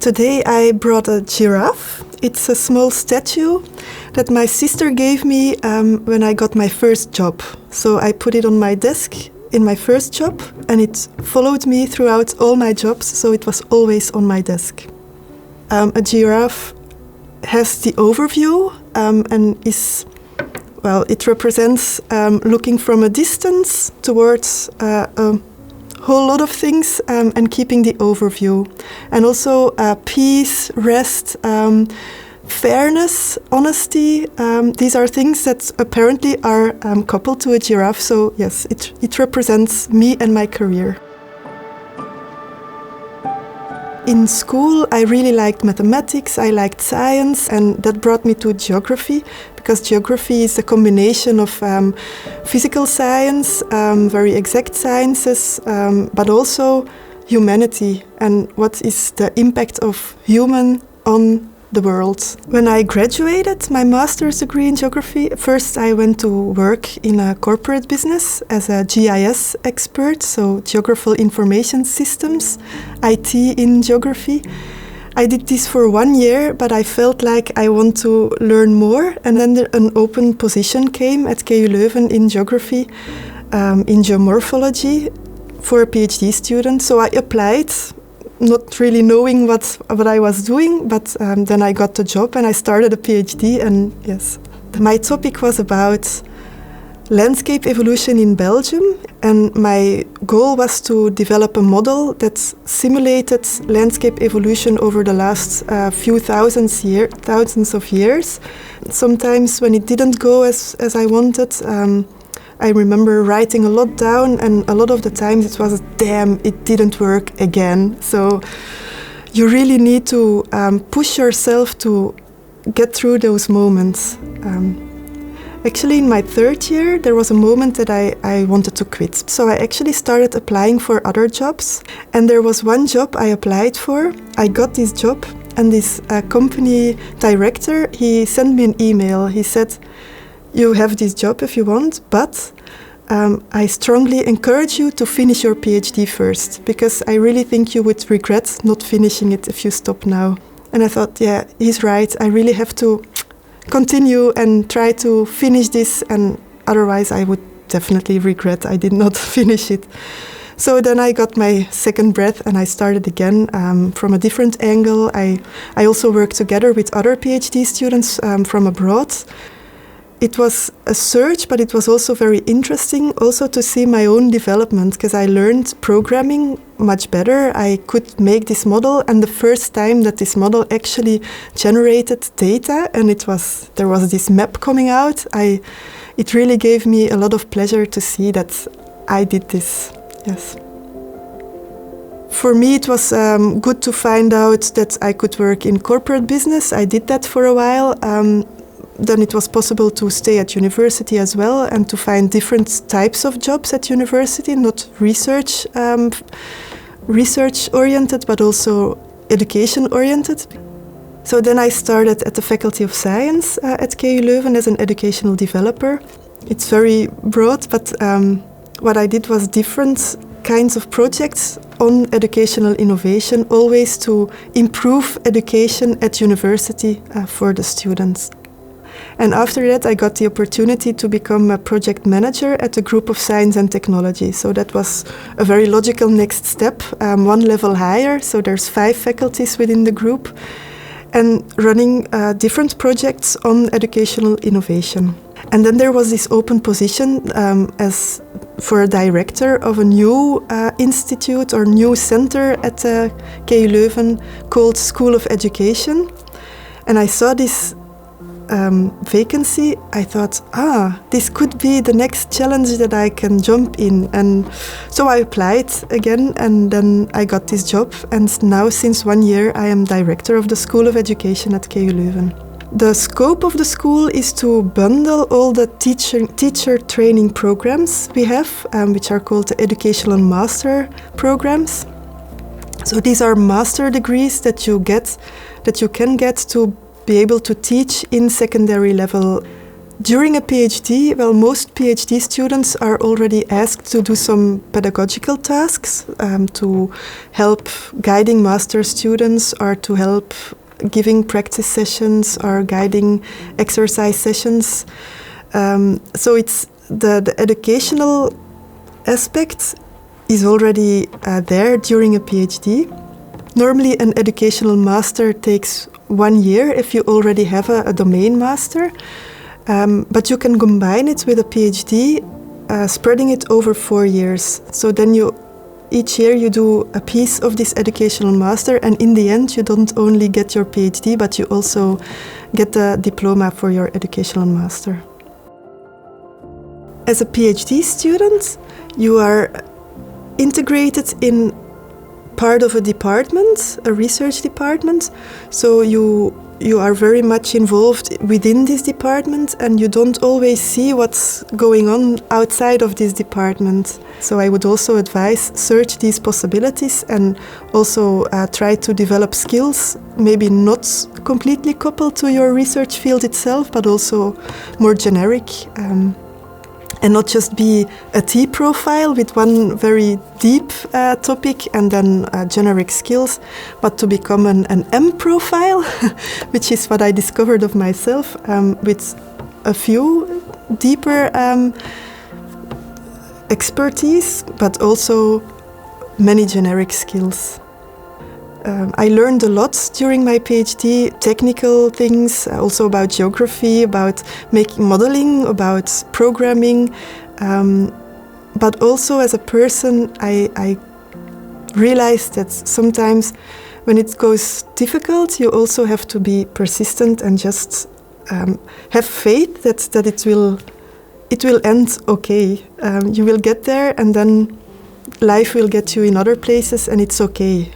Today I brought a giraffe. It's a small statue that my sister gave me when I got my first job. So I put it on my desk in my first job, and it followed me throughout all my jobs, so it was always on my desk. A giraffe has the overview and is, well, it represents looking from a distance towards a whole lot of things and keeping the overview. And also peace, rest, fairness, honesty. These are things that apparently are coupled to a giraffe. So yes, it represents me and my career. In school, I really liked mathematics, I liked science, and that brought me to geography, because geography is a combination of physical science, very exact sciences, but also humanity and what is the impact of human on the world. When I graduated my master's degree in geography, first I went to work in a corporate business as a GIS expert, so Geographical Information Systems, IT in geography. I did this for 1 year, but I felt like I want to learn more, and then an open position came at KU Leuven in geography, in geomorphology, for a PhD student. So I applied, not really knowing what I was doing, but then I got the job and I started a PhD, and yes. My topic was about landscape evolution in Belgium, and my goal was to develop a model that simulated landscape evolution over the last few thousands of years. Sometimes when it didn't go as I wanted, I remember writing a lot down, and a lot of the times it was, damn, it didn't work again. So you really need to push yourself to get through those moments. Actually, in my third year, there was a moment that I wanted to quit. So I actually started applying for other jobs. And there was one job I applied for. I got this job, and this company director, he sent me an email. He said, "You have this job if you want, but I strongly encourage you to finish your PhD first, because I really think you would regret not finishing it if you stop now." And I thought, yeah, he's right. I really have to continue and try to finish this, and otherwise I would definitely regret I did not finish it. So then I got my second breath and I started again from a different angle. I also worked together with other PhD students from abroad. It was a search, but it was also very interesting also to see my own development, because I learned programming much better. I could make this model, and the first time that this model actually generated data and there was this map coming out, it really gave me a lot of pleasure to see that I did this. Yes. For me, it was good to find out that I could work in corporate business. I did that for a while. Then it was possible to stay at university as well and to find different types of jobs at university, not research-oriented, but also education-oriented. So then I started at the Faculty of Science at KU Leuven as an educational developer. It's very broad, but what I did was different kinds of projects on educational innovation, always to improve education at university for the students. And after that, I got the opportunity to become a project manager at the Group of Science and Technology. So that was a very logical next step, one level higher. So there's 5 faculties within the group, and running different projects on educational innovation. And then there was this open position as for a director of a new institute or new center at KU Leuven called School of Education. And I saw this vacancy. I thought, this could be the next challenge that I can jump in. And so I applied again, and then I got this job. And now, since 1 year, I am director of the School of Education at KU Leuven. The scope of the school is to bundle all the teacher training programs we have, which are called the educational master programs. So these are master degrees that you can get to be able to teach in secondary level During a PhD, well, most PhD students are already asked to do some pedagogical tasks, to help guiding master students or to help giving practice sessions or guiding exercise sessions. So it's the educational aspect is already there during a PhD. Normally an educational master takes 1 year if you already have a domain master. But you can combine it with a PhD, spreading it over 4 years. So then each year you do a piece of this educational master, and in the end you don't only get your PhD, but you also get the diploma for your educational master. As a PhD student, you are integrated in part of a department, a research department, so you are very much involved within this department and you don't always see what's going on outside of this department. So I would also advise search these possibilities and also try to develop skills, maybe not completely coupled to your research field itself, but also more generic. And not just be a T profile with one very deep topic and then generic skills, but to become an M profile, which is what I discovered of myself, with a few deeper expertise, but also many generic skills. I learned a lot during my PhD, technical things, also about geography, about making modeling, about programming, but also as a person I realized that sometimes when it goes difficult you also have to be persistent and just have faith that it will end okay. You will get there and then life will get you in other places and it's okay.